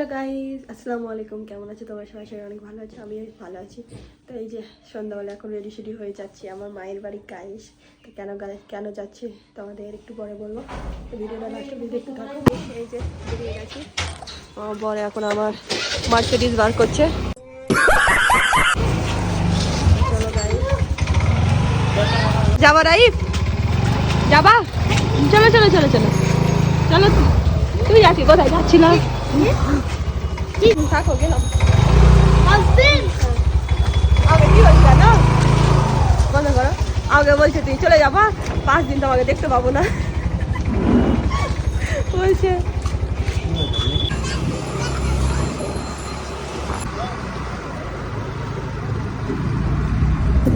Hello guys, আসসালামু আলাইকুম। কেমন আছো তোমরা সবাই? সবাই অনেক ভালো আছো, আমি ভালো আছি। তো এই যে সন্ধ্যাবেলা এখন রেডি হয়ে যাচ্ছি আমার মায়ের বাড়ি গাইস। তো কেন যাচ্ছি তোমাদের একটু পরে বলবো। তো ভিডিওটা লাস্ট অবধি দেখতে থাকো। এই যে বেরিয়ে গেছি, আমার বর এখন আমার মার্সিডিজ বার করছে। চলো গাইস, যাবা রাইফ? যাবা? চলো চলো চলো চলো চলো। তুমি যাচ্ছি কোথায় যাচ্ছিল? থাকো গেলাম। আগে কি বলছি না, বন্ধ করো। আগে বলছে তুই চলে যাবা, 5 দিন তোমাকে দেখতে পাবো না বলছে।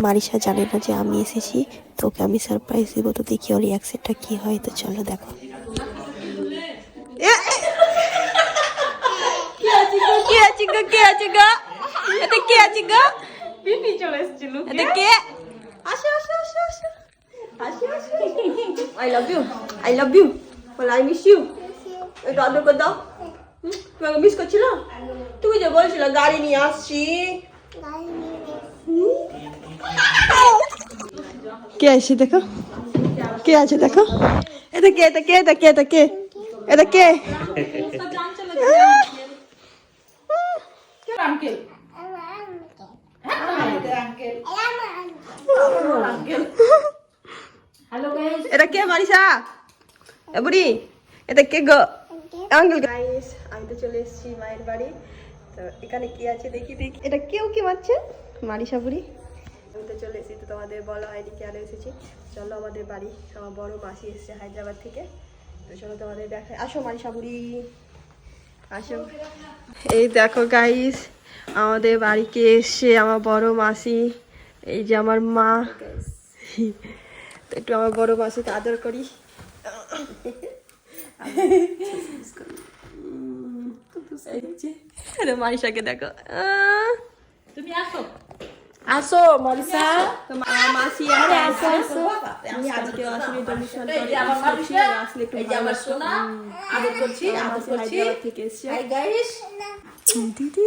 মারিশা জানে না যে আমি এসেছি, তো ওকে আমি সারপ্রাইজ দেবো। তো দেখি ওর রিয়াকশনটা কি হয়। তো চলো দেখো। কে আছে গা? এটা কে আছে গা? পিপি চলে এসেছিল। এটা কে? আসো আসো আসো আসো আসো আসো। আই লাভ ইউ বল, আই মিস ইউ। একটু আদর করে দাও। তোমাকে মিস করছিল। তুমি যে বলছিল গাড়ি নিয়ে আসছি। কে আছে দেখো, কে আছে দেখো। এটা কে? এটা কে? এটা কে? এটা কে? এটা কে? এটা কে মারিসা? বুড়ি এটা কে গো? আঙ্কেল। গাইস, আমি তো চলে এসেছি মায়ের বাড়ি। তো এখানে কি আছে দেখি দেখি। এটা কেউ কি মারছে? মারিসা বুড়ি। আমি তো চলে এসেছি, তো তোমাদের বলা হয়নি কেন এসেছি। চলো আমাদের বাড়ি, আমার বড় মাসি এসেছে হায়দ্রাবাদ থেকে। তো চলো তোমাদের দেখাই। আসো মারিসা বুড়ি, আসো। এই দেখো গাইস, আমাদের বাড়িতে এসছে আমার বড় মাসি। এই যে আমার মা। তো একটু আমার বড় মাসিকে আদর করি। মারিসাকে দেখো। তুমি আসো আসো মারিসা। মাসি আসো আসো। আমি আজকে আসলে ডোনেশন করে আসছি। আসলে একটু আমার সোনা আদর করছি, আদর করছি। হায়দ্রাবাদ থেকে এসছে। हाय गाइस, দিদি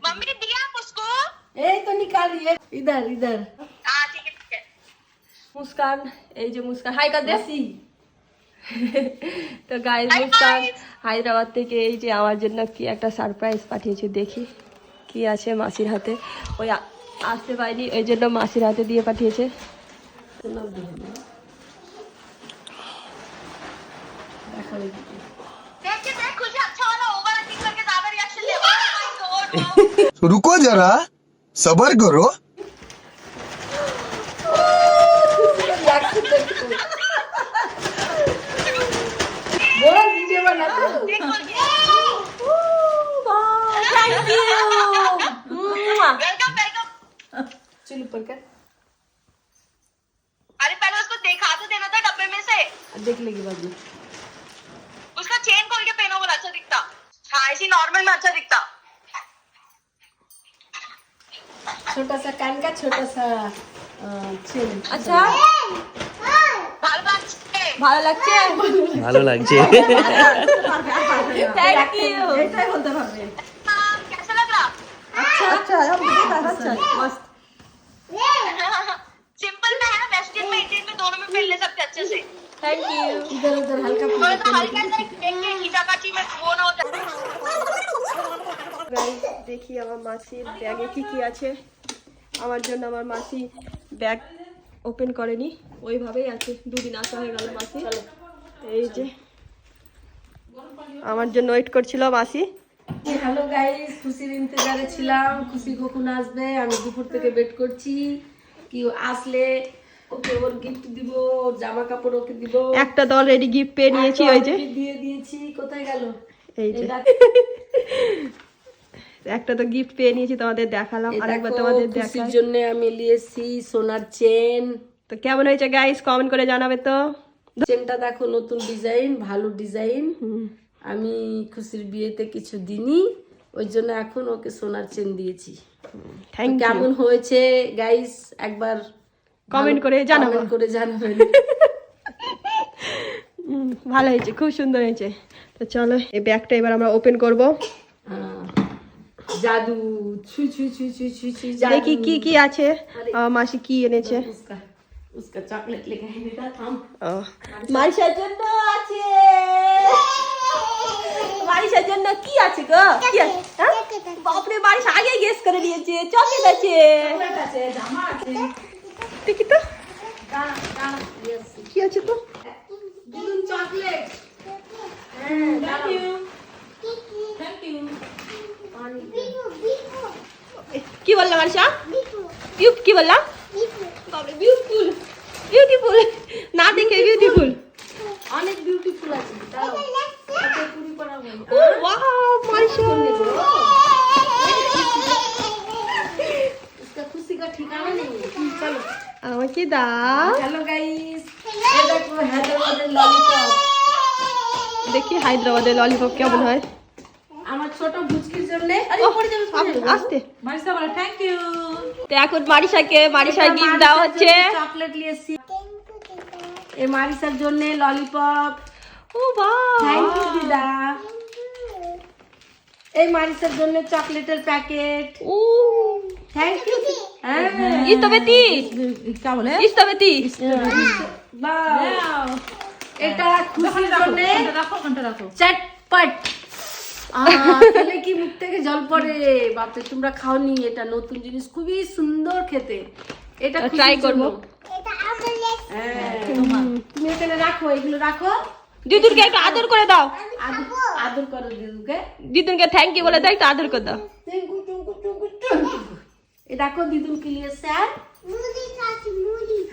मम्मी ने दिया आप उसको। ए तो निकालिए इधर इधर। हाँ ठीक है। মুস্কান, এই যে মুস্কান হাই কর দে। তো গাইস, মুস্কান হায়দ্রাবাদ থেকে এই যে আমার জন্য কি একটা সারপ্রাইজ পাঠিয়েছে। দেখি কি আছে মাসির হাতে। ওই আসতে পারিনি, ওই জন্য মাসির হাতে দিয়ে পাঠিয়েছে। देखिए मैं कुछ अच्छा वाला ओवर एक्टिंग करके ज्यादा रिएक्शन ले। Oh my God. रुको जरा, सबर करो। बोला वीडियो बनाते हो। Thank you. Welcome welcome. चल ऊपर कर, अरे पहले उसको दिखा तो देना था डब्बे में से। देख लेगी बाद में। उसका चेन खोल के पहनो, बोला अच्छा दिखता। हाँ ऐसी नॉर्मल में अच्छा दिखता। छोटा सा कान का छोटा सा चेन। আচ্ছা, भालो बात ভালো লাগছে। ভালো লাগছে। Thank you. এটাই বলতে পারবে। कैसा लग रहा? আচ্ছা আচ্ছা, আচ্ছা মস্ত। सिंपल में है ना, वेस्टर्न में इंडियन में दोनों में पहन ले सकते अच्छे से। Thank you. इधर उधर हल्का थोड़ा सा हल्का सा देख के खींचाखाची में वो ना हो जाए। গাইস, দেখি আমার মাসির ব্যাগে কি কি আছে। আমার জন্য আমার মাসি ব্যাগ ওপেন করেনি, ওইভাবেই আছে। 2 দিন আসা হয়ে গেল মাসি। এই যে আমার জন্য ওয়েট করছিল মাসি। হ্যালো গাইস, খুশির ইন্তজারে ছিলাম। খুশি কখন আসবে, আমি দুপুর থেকে ওয়েট করছি। কি আসলে ওকে ওর গিফট দিব, ওর জামা কাপড় ওকে দিব। একটা তো অলরেডি গিফট পেয়ে নিয়েছি, ওই যে দিয়ে দিয়েছি। কোথায় গেল? এই যে এই একটা তো গিফট পেয়ে নিয়েছি, তোমাদের দেখালাম। আরেকবার তোমাদের খুশির দেখাই। জন্য আমি নিয়েছি সোনার চেন। তো কেমন হয়েছে গাইস, কমেন্ট করে জানাবে তো। চেনটা দেখো, নতুন ডিজাইন, ভালো ডিজাইন। আমি খুশির বিয়েতে কিছু দিনই, ওই জন্য এখন ওকে সোনার চেন দিয়েছি। Thank you. কেমন হয়েছে গাইস একবার কমেন্ট করে জানাবো। কমেন্ট করে জানাবেন। ভালো হয়েছে, খুব সুন্দর হয়েছে। তো চলো এই ব্যাগটা এবার আমরা ওপেন করব। জাদু ছুই ছুই ছুই ছুই ছুই ছুই জাদু দেখি কি কি আছে মাসি কি এনেছে उसका उसका चॉकलेट लेके आए बेटा थाम মারিসার জন্য আছে মারিসার জন্য কি আছে গো কি আছে হ্যাঁ? বাপরে মারিসা আগে গেস করে নিয়েছে চকলেট আছে चॉकलेट আছে জামা আছে দেখি তো দাঁড়া দাঁড়া यस কি আছে তো দুন চকলেট হ্যাঁ থ্যাংক ইউ থ্যাংক ইউ পানি কি বললা মারিসা বিউট কি বললা বাপরে বিউটিফুল বিউটিফুল না দেখে বিউটিফুল অনেক বিউটিফুল আছে দাও এটা পুরি করা হয় ও ওয়াও মারিসা इसका खुशी का ठिकाना नहीं है चलो আমাকে দাও हेलो गाइस ये देखो हैदराबादी लॉलीपॉप দেখি হায়দ্রাবাদের ললিপপ কেমন হয় আমার ছোট বুচকির জন্য আরে পড়ে যাবে আস্তে মারিসা বলে থ্যাংক ইউ তো এখন মারিসার গিফট দেওয়া হচ্ছে চকলেট নিয়েছি এই মারিসার জন্য ললিপপ ও বাহ থ্যাংক ইউ দিদা এই মারিসার জন্য চকলেটের প্যাকেট ও থ্যাংক ইউ হ্যাঁ ইস্তবেতি क्या बोले ইস্তবেতি বাহ এটা খুশির জন্য রাখো চটপট খেলে কি মুখ থেকে জল পড়ে বাপরে তোমরা খাওনি এটা নতুন জিনিস খুবই সুন্দর খেতে এটা ট্রাই করব তুমি এখানে রাখো এগুলো রাখো দিদুনকে একটু আদর করে দাও আদর করো দিদুকে দিদুনকে থ্যাংক ইউ বলে দাও একটু আদর করে দাও এ দেখো দিদুন के लिए স্যার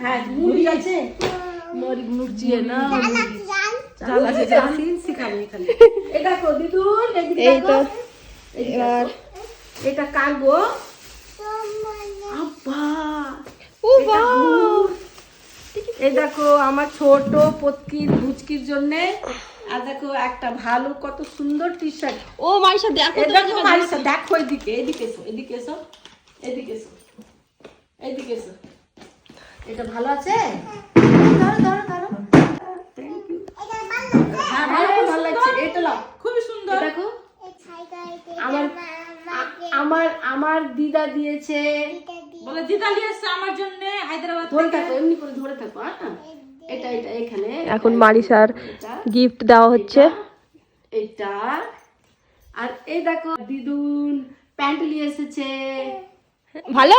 হ্যাঁ মুড়ি আছে মুড়ি মুড়ি না জাল আছে জাল শিখাবো এখানে এ দেখো দিদুন এদিকে এই তো দেখো এবার এটা কাগো আব্বা ও বাহ এই দেখো আমার ছোট পতকির বুচকির জন্য আর দেখো একটা ভালো কত সুন্দর টি শার্ট ও মারিসা দেখো এই দেখো মারিসা দেখো এদিকে এদিকে এসো এদিকে এসো এদিকে এসো এদিকে এসো এটা ভালো আছে ধরো ধরো ধরো থ্যাংক ইউ হ্যাঁ ভালো লাগছে এটা লাও খুবই সুন্দর দেখো আমার দিদা দিয়েছে বলে দিদা নিয়েছে আমার জন্য হায়দ্রাবাদ ধরে থাকো এমনি করে ধরে থাকো হ্যাঁ এটা এটা এখানে এখন মারিসার গিফট দেওয়া হচ্ছে এটা আর এই দেখো দিদুন প্যান্ট নিয়ে এসেছে ভালো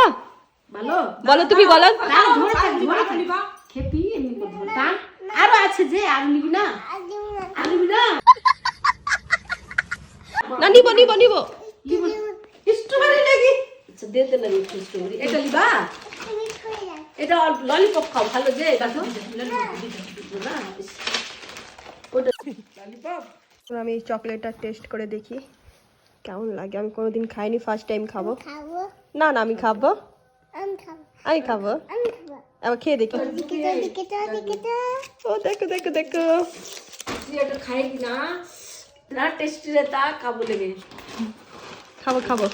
ভালো বলো তুমি বলো না ধরে থাক খেপি এমনি করে ধরে থাক আরো আছে যে আর নিবি না আর নিবি না না নিব নিব নিব স্ট্রবেরি লাগি আচ্ছা দে দে লাগি স্ট্রবেরি এটা লিবা এটা ললিপপ খাও ভালো যে দেখো না ওটা ললিপপ আমি এই চকলেটটা টেস্ট করে দেখি কেমন লাগে আমি কোনোদিন খাইনি ফার্স্ট টাইম খাবো না না আমি খাবো আমি খাবো আবার খেয়ে দেখি ও দেখো দেখো দেখো তুই এটা খাएगी ना ना टेस्टी रहता खाबो लगे খাবো খাবো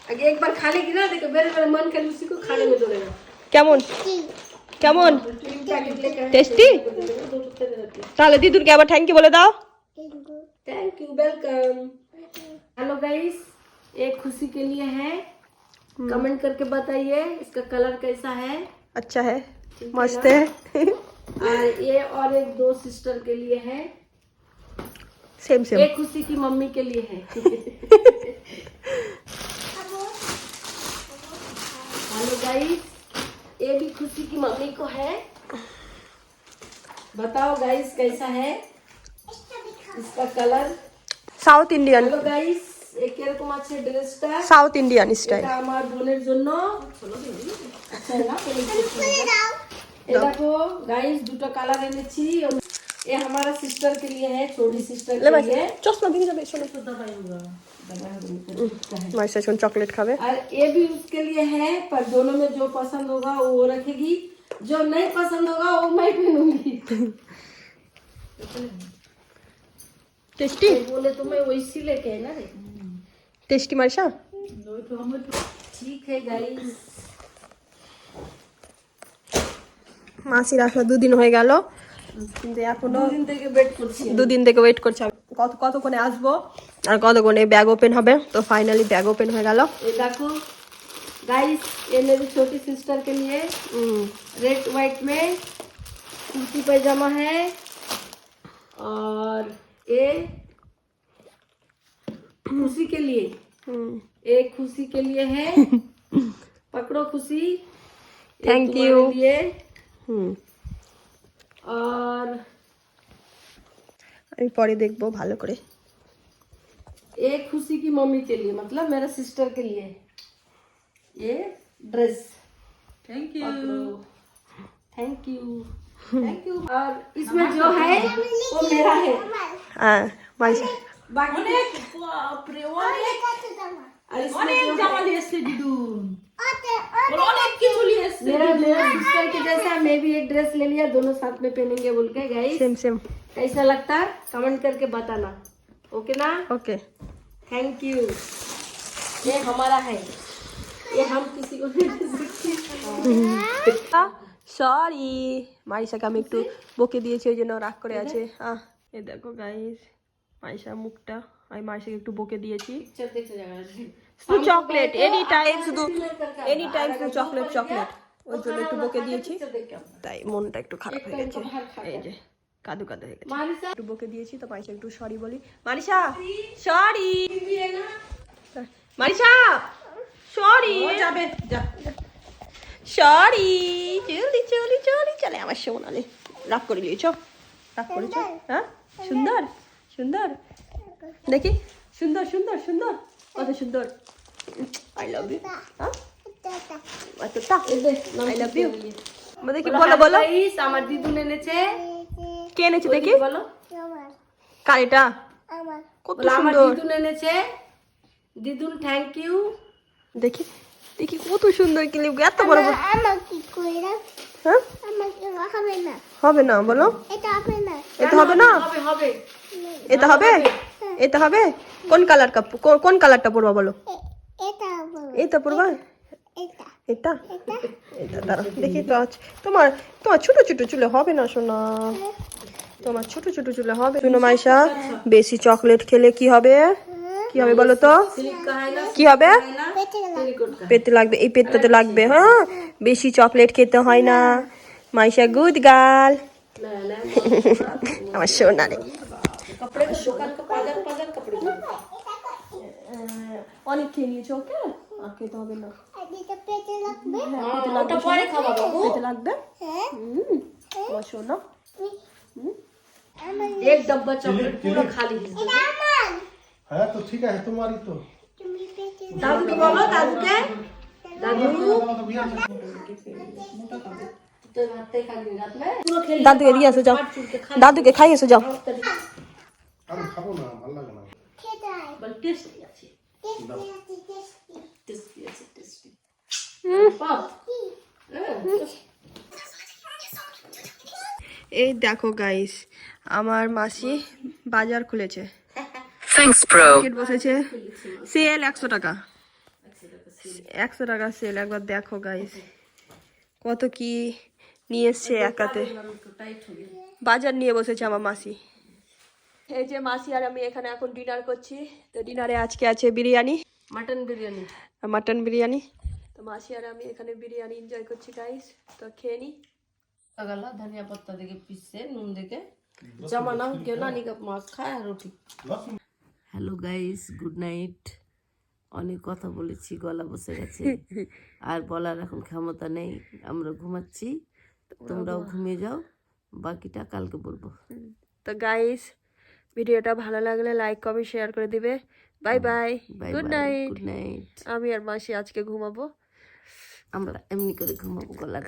आगे एक बार खा लेगी ना देखो मेरे मेरा मन कर उसी को खाने में दौड़ेगा কেমন কেমন पैकेट लेकर টেস্টি তাহলে দিদুনকে আবার থ্যাংক ইউ বলে দাও thank you welcome hello guys ये खुशी के लिए है कमेंट करके बताइए इसका कलर कैसा है अच्छा है मस्त है और ये और एक दो सिस्टर के लिए है सेम सेम एक खुशी की मम्मी के लिए है हेलो गाइस ये भी खुशी की मम्मी को है बताओ गाइस कैसा है इसका colour south Indian hello guys ये কিরকম আছে ড্রেসটা সাউথ ইন্ডিয়ান স্টাইল এটা আমার বোনের জন্য আচ্ছা না ये देखो गाइस দুটো কালার এনেছি ये हमारा सिस्टर के लिए है छोटी सिस्टर के लिए চশমা ভেঙে যাবে শোনো মাইসা এখন চকলেট খাবে और ये भी उसके लिए है पर दोनों में जो पसंद होगा वो रखेगी जो नहीं पसंद होगा वो मैं पहनूंगी টেস্টি बोले तो मैं वैसी लेके है ना रे টেস্টি মাইসা ठीक है गाइस মাসির আসা দুদিন হয়ে গেল কিন্তু এখনো দুদিন থেকে বেট করছি দুদিন থেকে ওয়েট করছে কতক্ষণে আসবো আর কতক্ষণে ব্যাগ ওপেন হবে। তো ফাইনালি बैग ओपन हो गया। ये देखो गाइस, ये मेरी छोटी सिस्टर के लिए रेड व्हाइट में कुर्ती पैजामा है, और ये खुशी के लिए, एक खुशी के लिए है। पकड़ो खुशी, थैंक यू। लिए और আমি পরে দেখবো ভালো করে। एक खुशी की मम्मी के लिए, मतलब मेरा सिस्टर के लिए ये dress. Thank you. Thank you, thank you. और इसमें जो है वो मेरा है। হ্যাঁ মাইশা অনেক বাপরে অনেক और इसमें অনেক जो জামা है, নিয়ে এসছে দিদুন, অনেক কিছু নিয়ে এসছে। मेरा सिस्टर के जैसा मैं भी एक ड्रेस ले लिया, दोनों साथ में पहनेंगे बोल के। गाइस सेम सेम कैसा लगता है कमेंट करके बताना, ओके ना? ओके। Thank you. ये हमारा है, ये हम किसी को नहीं दे सकते। সরি মাইশাকে আমি একটু বকে দিয়েছি ওই জন্য রাগ করে আছে। এই দেখো গাইস মাইশা মুখটা, আমি মাইশাকে একটু বকে দিয়েছি। पिक्चर देखते जाएगा। শুধু চকলেট এনি টাইম, শুধু এনি টাইম শুধু চকলেট চকলেট, ওই জন্য একটু বকে দিয়েছি, তাই মনটা একটু খারাপ হয়ে গেছে। এই যে কাদু কাদু হয়ে গেছে, मारिसा একটু বকে দিয়েছি। তো মাইশা একটু সরি বলি। মানিশা সরি, মানিশা সরি, যাবে যা। সরি, চলি চলি চলি চলে আমার সোনালে। রাগ করে নিয়েছ, রাগ করেছ? হ্যাঁ সুন্দর সুন্দর, দেখি সুন্দর সুন্দর সুন্দর, কত সুন্দর। I love you. হ্যাঁ আচ্ছা আই লাভ ইউ। দেখি বলো বলো, गाइस আমার দিদু এনেছে। কে এনেছে দেখি, বলো কার এটা? কত বলো আমার সুন্দর, দিদু এনেছে। দিদুন থ্যাংক ইউ। দেখি দেখি কত সুন্দর ক্লিপ, এত বড় বড়। হ্যাঁ হবে না বলো, এটা হবে না, হবে হবে। এটা হবে, এটা হবে। কোন কালার কোন কালারটা পরবা বলো? এটা পরবা, এটা এটা দাঁড়া দেখি তো। তোমার তোমার ছোট ছোট চুলে হবে না সোনা, তোমার ছোট ছোট চুলে হবে। শোনো মাইশা, বেশি চকলেট খেলে কি হবে? কি হবে বলো তো? কি হবে? পেতে লাগবে, এই পেটটাতে লাগবে। হ্যাঁ বেশি চকলেট খেতে হয় না। মাইশা গুড গার্ল, আমার সোনা রে। कपड़े को दुकान का पाजर पाजर कपड़े को। অনেক খেয়ে নিয়েছো, ওকে আর খেতে হবে না। ওটা পরে খাওয়া বাবু। পেতে লাগবে আমার সোনা। एक डब्बा चॉकलेट पूरा खाली है। है तो ठीक है तुम्हारी तो दादू को बोलो, दादू के दादू तो रात खा ली, रात में पूरा खेल দাদুকে দিয়ে আসো যাও, দাদুকে খাই এসো যাও। আমি খাবো না, ভালো লাগে না। बल टेस्टी আছে, टेस्टी আছে, टेस्टी पाप। এই দেখো গাইস, আমার মাসি বাজার খুলেছে। টিকিট বসেছে, সেল 100 টাকা, 100 টাকা সেল। একবার দেখো গাইস কত কি নিয়ে এসছে একাতে। বাজার নিয়ে বসেছে আমার মাসি। এই যে মাসি আর আমি এখানে এখন ডিনার করছি। তো ডিনারে আজকে আছে বিরিয়ানি, मटन बिरयानी। মাটন বিরিয়ানি। তো মাসি আর আমি এখানে বিরিয়ানি এনজয় করছি গাইস। তো খেয়ে নি। अगला धनिया पत्ता देके पीस से नून देके जमा ना हो गया, नानी का मांस खाया रोटी। Hello guys, good night. অনেক কথা বলেছি, গলা বসে গেছে, আর বলার এখন ক্ষমতা নেই। আমরা ঘুমাচ্ছি, তোমরাও ঘুমিয়ে যাও, বাকিটা কালকে বলবো। তো গাইস ভিডিওটা ভালো লাগলে লাইক কমেন্ট শেয়ার করে দিবে। Bye bye, good night. Good night. আমি আর মাসি আজকে ঘুমাবো। আমরা এমনি করে ঘুমাবো, গলা